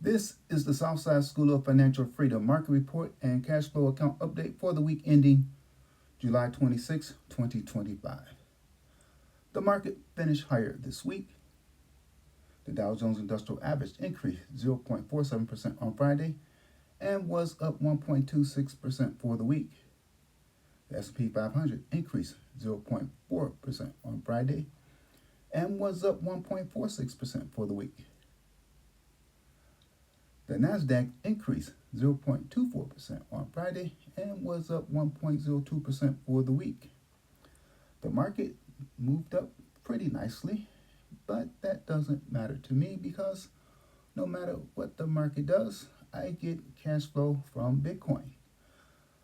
This is the Southside School of Financial Freedom Market Report and Cash Flow Account Update for the week ending July 26, 2025. The market finished higher this week. The Dow Jones Industrial Average increased 0.47% on Friday and was up 1.26% for the week. The S&P 500 increased 0.4% on Friday and was up 1.46% for the week. The Nasdaq increased 0.24% on Friday and was up 1.02% for the week. The market moved up pretty nicely, but that doesn't matter to me because no matter what the market does, I get cash flow from Bitcoin.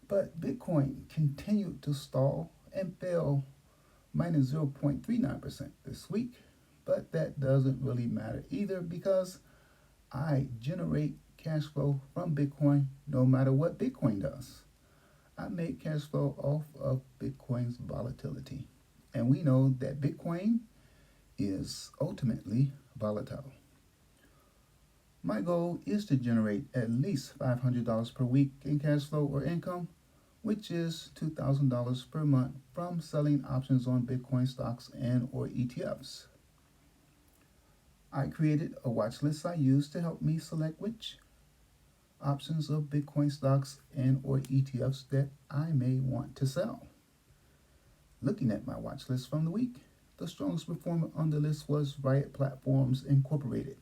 But Bitcoin continued to stall and fell minus 0.39% this week, but that doesn't really matter either because I generate cash flow from Bitcoin no matter what Bitcoin does. I make cash flow off of Bitcoin's volatility. And we know that Bitcoin is ultimately volatile. My goal is to generate at least $500 per week in cash flow or income, which is $2,000 per month from selling options on Bitcoin stocks and or ETFs. I created a watch list I use to help me select which options of Bitcoin stocks and or ETFs that I may want to sell. Looking at my watch list from the week, the strongest performer on the list was Riot Platforms Incorporated,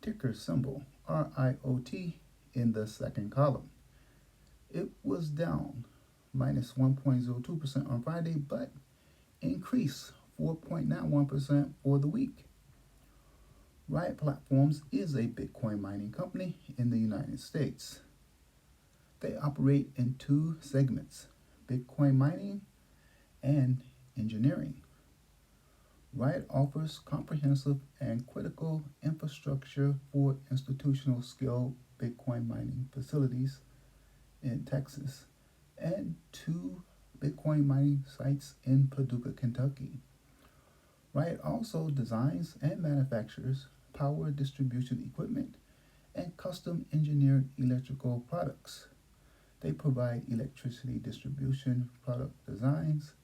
ticker symbol RIOT in the second column. It was down minus 1.02% on Friday, but increased 4.91% for the week. Riot Platforms is a Bitcoin mining company in the United States. They operate in two segments, Bitcoin mining and engineering. Riot offers comprehensive and critical infrastructure for institutional scale Bitcoin mining facilities in Texas and two Bitcoin mining sites in Paducah, Kentucky. Riot also designs and manufactures power distribution equipment and custom engineered electrical products. They provide electricity distribution product designs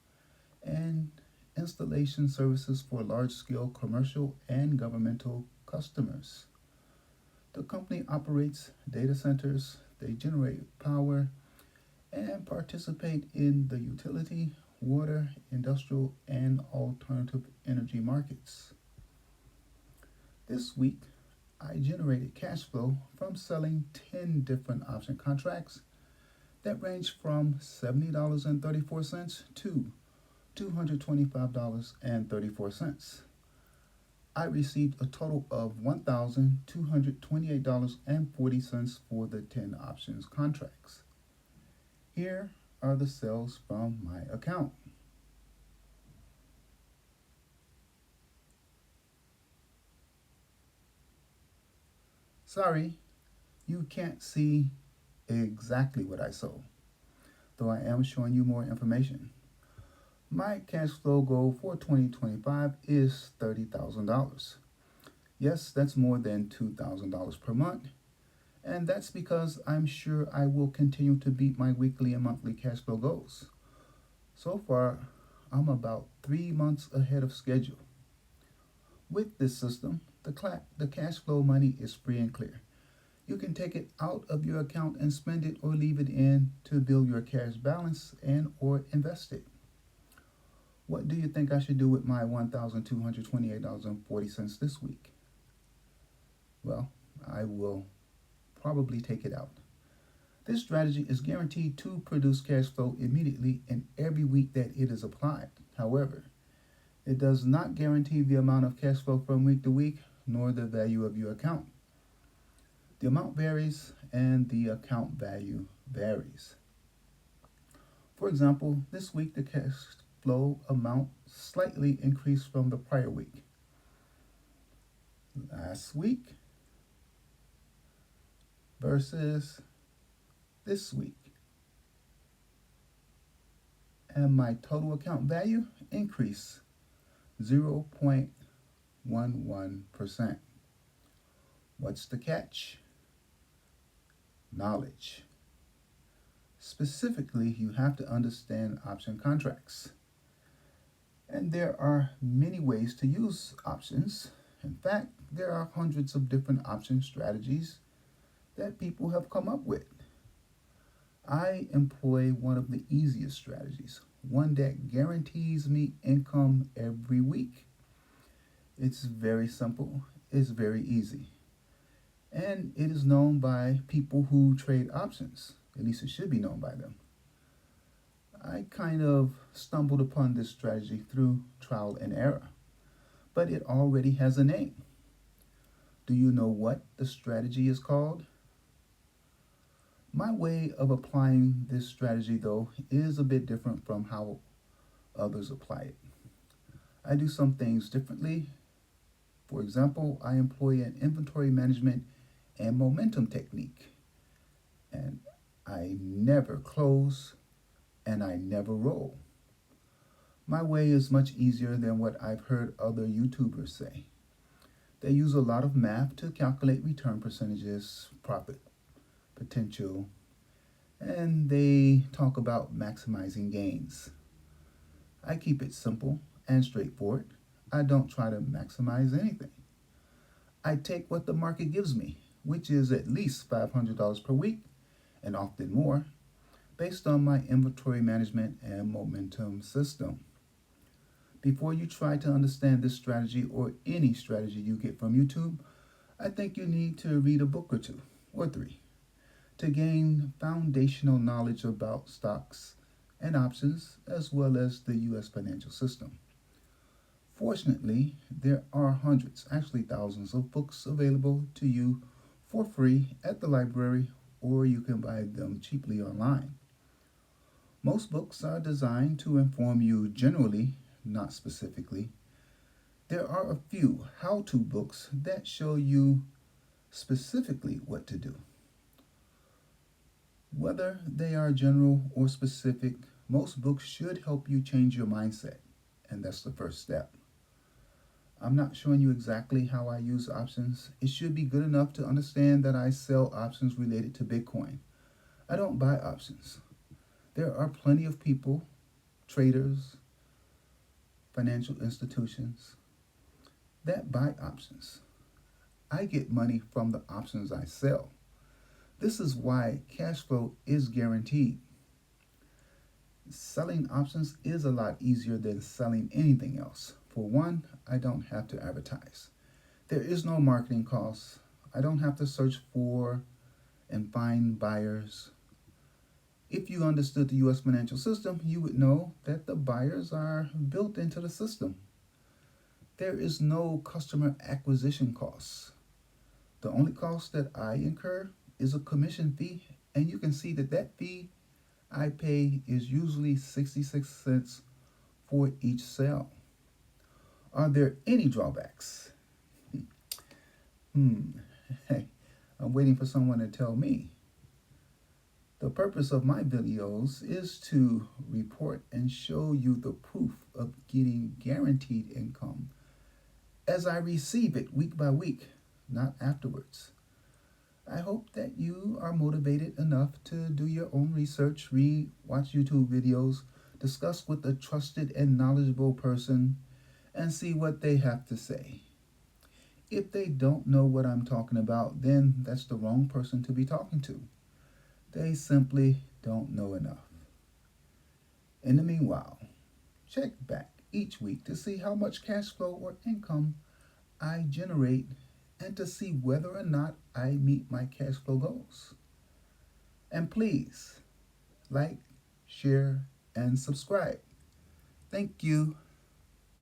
and installation services for large-scale commercial and governmental customers. The company operates data centers, they generate power, and participate in the utility, water, industrial, and alternative energy markets. This week, I generated cash flow from selling 10 different option contracts that range from $70.34 to $225.34. I received a total of $1,228.40 for the 10 options contracts. Here are the sales from my account. Sorry, you can't see exactly what I sold, though I am showing you more information. My cash flow goal for 2025 is $30,000. Yes, that's more than $2,000 per month, and that's because I'm sure I will continue to beat my weekly and monthly cash flow goals. So far, I'm about 3 months ahead of schedule. With this system, the cash flow money is free and clear. You can take it out of your account and spend it or leave it in to build your cash balance and or invest it. What do you think I should do with my $1,228.40 this week? Well, I will probably take it out. This strategy is guaranteed to produce cash flow immediately in every week that it is applied. However, it does not guarantee the amount of cash flow from week to week, nor the value of your account. The amount varies and the account value varies. For example, this week the cash flow amount slightly increased from the prior week. Last week versus this week. And my total account value increased 0.11%. What's the catch? knowledge. Specifically, you have to understand option contracts. And there are many ways to use options. In fact, there are hundreds of different option strategies that people have come up with. I employ one of the easiest strategies, one that guarantees me income every week. It's very simple, it's very easy, and it is known by people who trade options. At least it should be known by them. I kind of stumbled upon this strategy through trial and error, but it already has a name. Do you know what the strategy is called? My way of applying this strategy, though, is a bit different from how others apply it. I do some things differently. For example, I employ an inventory management and momentum technique, and I never close and I never roll. My way is much easier than what I've heard other YouTubers say. They use a lot of math to calculate return percentages, profit potential, and they talk about maximizing gains. I keep it simple and straightforward. I don't try to maximize anything. I take what the market gives me, which is at least $500 per week and often more, based on my inventory management and momentum system. Before you try to understand this strategy or any strategy you get from YouTube, I think you need to read a book or two, or three, to gain foundational knowledge about stocks and options, as well as the U.S. financial system. Fortunately, there are hundreds, actually thousands of books available to you for free at the library, or you can buy them cheaply online. Most books are designed to inform you generally, not specifically. There are a few how to books that show you specifically what to do. Whether they are general or specific, most books should help you change your mindset, and that's the first step. I'm not showing you exactly how I use options. It should be good enough to understand that I sell options related to Bitcoin. I don't buy options. There are plenty of people, traders, financial institutions, that buy options. I get money from the options I sell. This is why cash flow is guaranteed. Selling options is a lot easier than selling anything else. For one, I don't have to advertise. There is no marketing costs. I don't have to search for and find buyers. If you understood the US financial system, you would know that the buyers are built into the system. There is no customer acquisition costs. The only cost that I incur is a commission fee, and you can see that that fee I pay is usually 66 cents for each sale. Are there any drawbacks? Hey, I'm waiting for someone to tell me. The purpose of my videos is to report and show you the proof of getting guaranteed income as I receive it week by week, not afterwards. I hope that you are motivated enough to do your own research, read, watch YouTube videos, discuss with a trusted and knowledgeable person, and see what they have to say. If they don't know what I'm talking about, then that's the wrong person to be talking to. They simply don't know enough. In the meanwhile, check back each week to see how much cash flow or income I generate and to see whether or not I meet my cash flow goals. And please, like, share, and subscribe. Thank you.